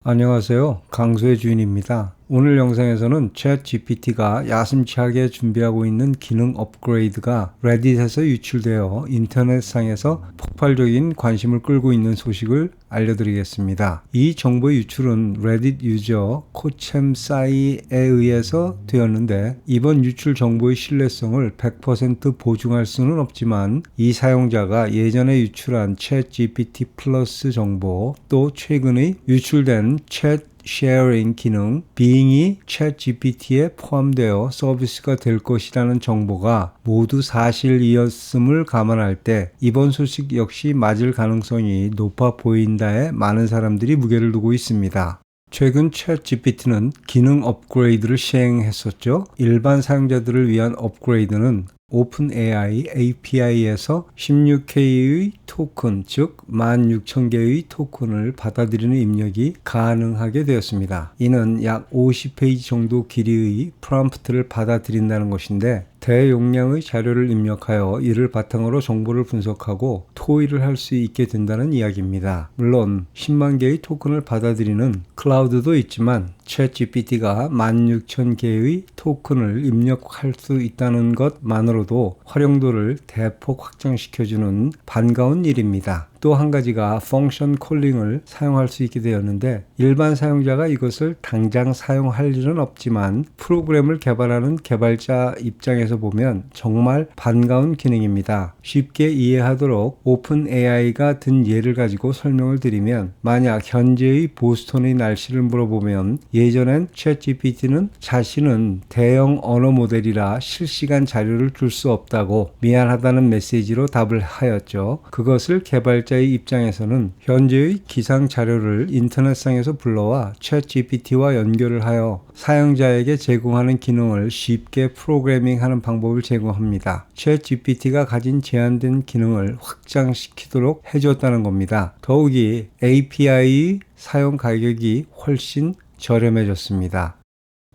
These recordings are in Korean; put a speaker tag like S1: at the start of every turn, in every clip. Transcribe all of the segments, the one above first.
S1: 안녕하세요. 강소의 주인입니다. 오늘 영상에서는 챗GPT가 야심차게 준비하고 있는 기능 업그레이드가 레딧에서 유출되어 인터넷상에서 폭발적인 관심을 끌고 있는 소식을 알려드리겠습니다. 이 정보의 유출은 레딧 유저 코챔사이에 의해서 되었는데 이번 유출 정보의 신뢰성을 100% 보증할 수는 없지만 이 사용자가 예전에 유출한 챗GPT 플러스 정보 또 최근에 유출된 챗 쉐어링 기능 빙이 챗GPT에 포함되어 서비스가 될 것이라는 정보가 모두 사실이었음을 감안할 때 이번 소식 역시 맞을 가능성이 높아 보인다에 많은 사람들이 무게를 두고 있습니다. 최근 챗GPT는 기능 업그레이드를 시행했었죠. 일반 사용자들을 위한 업그레이드는 오픈AI API에서 16K의 토큰, 즉 16,000개의 토큰을 받아들이는 입력이 가능하게 되었습니다. 이는 약 50페이지 정도 길이의 프롬프트를 받아들인다는 것인데 대용량의 자료를 입력하여 이를 바탕으로 정보를 분석하고 토의를 할 수 있게 된다는 이야기입니다. 물론 10만 개의 토큰을 받아들이는 클라우드도 있지만 챗GPT가 16,000개의 토큰을 입력할 수 있다는 것만으로도 활용도를 대폭 확장시켜주는 반가운 일입니다. 또 한 가지가 펑션 콜링을 사용할 수 있게 되었는데 일반 사용자가 이것을 당장 사용할 일은 없지만 프로그램을 개발하는 개발자 입장에서 보면 정말 반가운 기능입니다. 쉽게 이해하도록 오픈AI가 든 예를 가지고 설명을 드리면 만약 현재의 보스턴의 날씨를 물어보면 예전엔 챗GPT는 자신은 대형 언어 모델이라 실시간 자료를 줄 수 없다고 미안하다는 메시지로 답을 하였죠. 그것을 개발자의 입장에서는 현재의 기상 자료를 인터넷상에서 불러와 챗GPT와 연결을 하여 사용자에게 제공하는 기능을 쉽게 프로그래밍하는 방법을 제공합니다. 챗GPT가 가진 제한된 기능을 확장시키도록 해줬다는 겁니다. 더욱이 API의 사용 가격이 훨씬 저렴해졌습니다.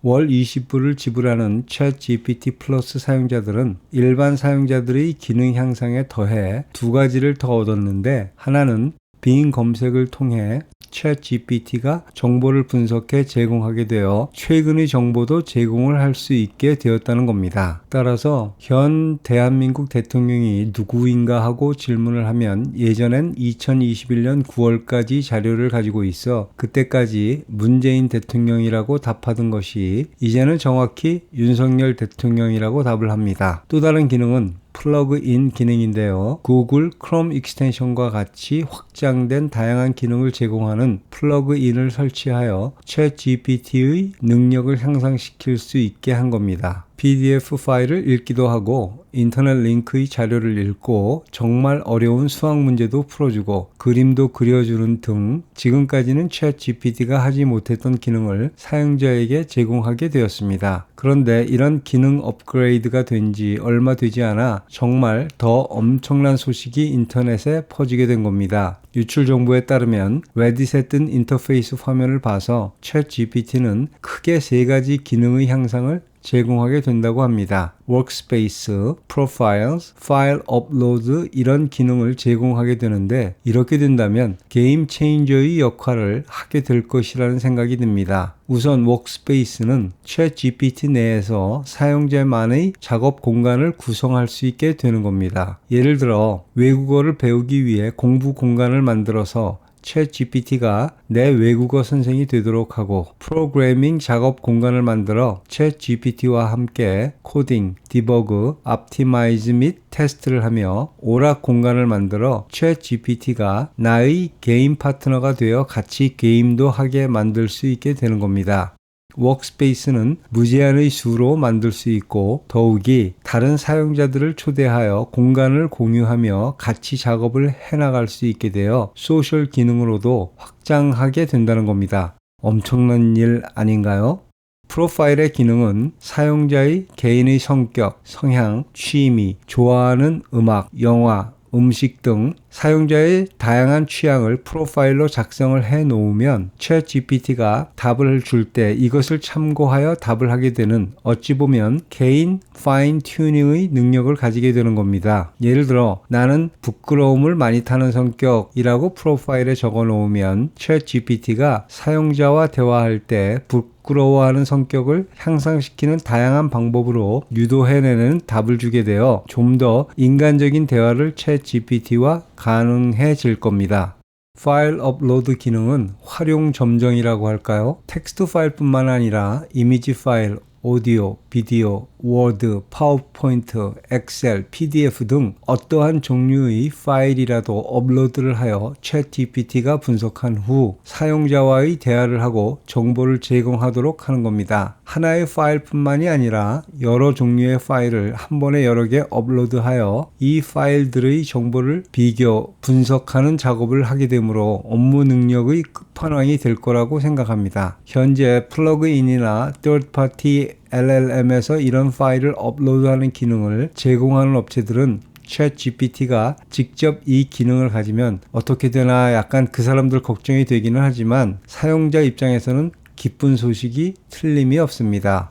S1: 월 20불을 지불하는 챗GPT 플러스 사용자들은 일반 사용자들의 기능 향상에 더해 두 가지를 더 얻었는데 하나는 빙 검색을 통해 챗GPT가 정보를 분석해 제공하게 되어 최근의 정보도 제공을 할 수 있게 되었다는 겁니다. 따라서 현 대한민국 대통령이 누구인가 하고 질문을 하면 예전엔 2021년 9월까지 자료를 가지고 있어 그때까지 문재인 대통령이라고 답하던 것이 이제는 정확히 윤석열 대통령이라고 답을 합니다. 또 다른 기능은 플러그인 기능인데요. 구글 크롬 익스텐션과 같이 확장된 다양한 기능을 제공하는 플러그인을 설치하여 챗GPT의 능력을 향상시킬 수 있게 한 겁니다. PDF 파일을 읽기도 하고 인터넷 링크의 자료를 읽고 정말 어려운 수학 문제도 풀어주고 그림도 그려주는 등 지금까지는 챗GPT가 하지 못했던 기능을 사용자에게 제공하게 되었습니다. 그런데 이런 기능 업그레이드가 된 지 얼마 되지 않아 정말 더 엄청난 소식이 인터넷에 퍼지게 된 겁니다. 유출 정보에 따르면 레딧에 뜬 인터페이스 화면을 봐서 챗GPT는 크게 세 가지 기능의 향상을 제공하게 된다고 합니다. 워크스페이스, 프로파일스, 파일 업로드 이런 기능을 제공하게 되는데 이렇게 된다면 게임 체인저의 역할을 하게 될 것이라는 생각이 듭니다. 우선 워크스페이스는 챗GPT 내에서 사용자만의 작업 공간을 구성할 수 있게 되는 겁니다. 예를 들어 외국어를 배우기 위해 공부 공간을 만들어서 챗GPT가 내 외국어 선생이 되도록 하고 프로그래밍 작업 공간을 만들어 챗GPT와 함께 코딩, 디버그, optimize 및 테스트를 하며 오락 공간을 만들어 챗GPT가 나의 게임 파트너가 되어 같이 게임도 하게 만들 수 있게 되는 겁니다. 워크스페이스는 무제한의 수로 만들 수 있고 더욱이 다른 사용자들을 초대하여 공간을 공유하며 같이 작업을 해나갈 수 있게 되어 소셜 기능으로도 확장하게 된다는 겁니다. 엄청난 일 아닌가요? 프로파일의 기능은 사용자의 개인의 성격, 성향, 취미, 좋아하는 음악, 영화, 음식 등 사용자의 다양한 취향을 프로파일로 작성을 해 놓으면 챗GPT가 답을 줄 때 이것을 참고하여 답을 하게 되는 어찌 보면 개인 파인 튜닝의 능력을 가지게 되는 겁니다. 예를 들어 나는 부끄러움을 많이 타는 성격이라고 프로파일에 적어 놓으면 챗GPT가 사용자와 대화할 때 부끄러워하는 성격을 향상시키는 다양한 방법으로 유도해내는 답을 주게 되어 좀 더 인간적인 대화를 챗GPT와 가능해질 겁니다. 파일 업로드 기능은 활용 점정이라고 할까요? 텍스트 파일뿐만 아니라 이미지 파일, 오디오, 비디오, 워드, 파워포인트, 엑셀, PDF 등 어떠한 종류의 파일이라도 업로드를 하여 챗GPT가 분석한 후 사용자와의 대화를 하고 정보를 제공하도록 하는 겁니다. 하나의 파일뿐만이 아니라 여러 종류의 파일을 한 번에 여러 개 업로드하여 이 파일들의 정보를 비교, 분석하는 작업을 하게 되므로 업무 능력의 끝판왕이 될 거라고 생각합니다. 현재 플러그인이나 third-party LLM에서 이런 파일을 업로드하는 기능을 제공하는 업체들은 챗GPT가 직접 이 기능을 가지면 어떻게 되나 약간 그 사람들 걱정이 되기는 하지만 사용자 입장에서는 기쁜 소식이 틀림이 없습니다.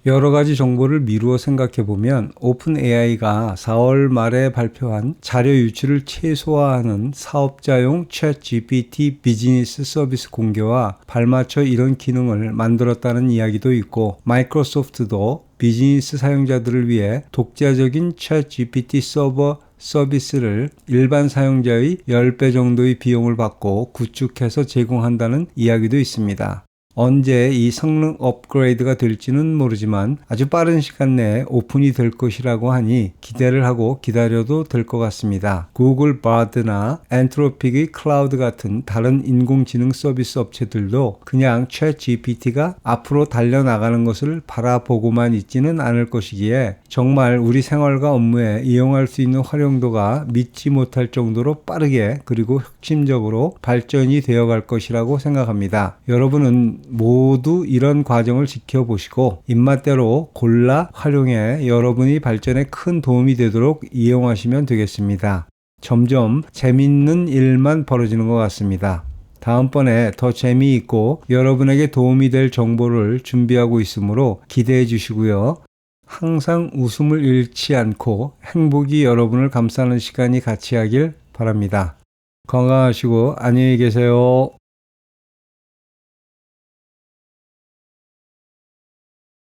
S1: 여러 가지 정보를 미루어 생각해 보면 오픈 AI가 4월 말에 발표한 자료 유출을 최소화하는 사업자용 챗GPT 비즈니스 서비스 공개와 발맞춰 이런 기능을 만들었다는 이야기도 있고 마이크로소프트도 비즈니스 사용자들을 위해 독자적인 챗GPT 서버 서비스를 일반 사용자의 10배 정도의 비용을 받고 구축해서 제공한다는 이야기도 있습니다. 언제 이 성능 업그레이드가 될지는 모르지만 아주 빠른 시간 내에 오픈이 될 것이라고 하니 기대를 하고 기다려도 될 것 같습니다. 구글 바드나 엔트로픽의 클라우드 같은 다른 인공지능 서비스 업체들도 그냥 챗GPT가 앞으로 달려나가는 것을 바라보고만 있지는 않을 것이기에 정말 우리 생활과 업무에 이용할 수 있는 활용도가 믿지 못할 정도로 빠르게 그리고 혁신적으로 발전이 되어갈 것이라고 생각합니다. 여러분은 모두 이런 과정을 지켜보시고 입맛대로 골라 활용해 여러분이 발전에 큰 도움이 되도록 이용하시면 되겠습니다. 점점 재밌는 일만 벌어지는 것 같습니다. 다음번에 더 재미있고 여러분에게 도움이 될 정보를 준비하고 있으므로 기대해 주시고요. 항상 웃음을 잃지 않고 행복이 여러분을 감싸는 시간이 같이 하길 바랍니다. 건강하시고 안녕히 계세요.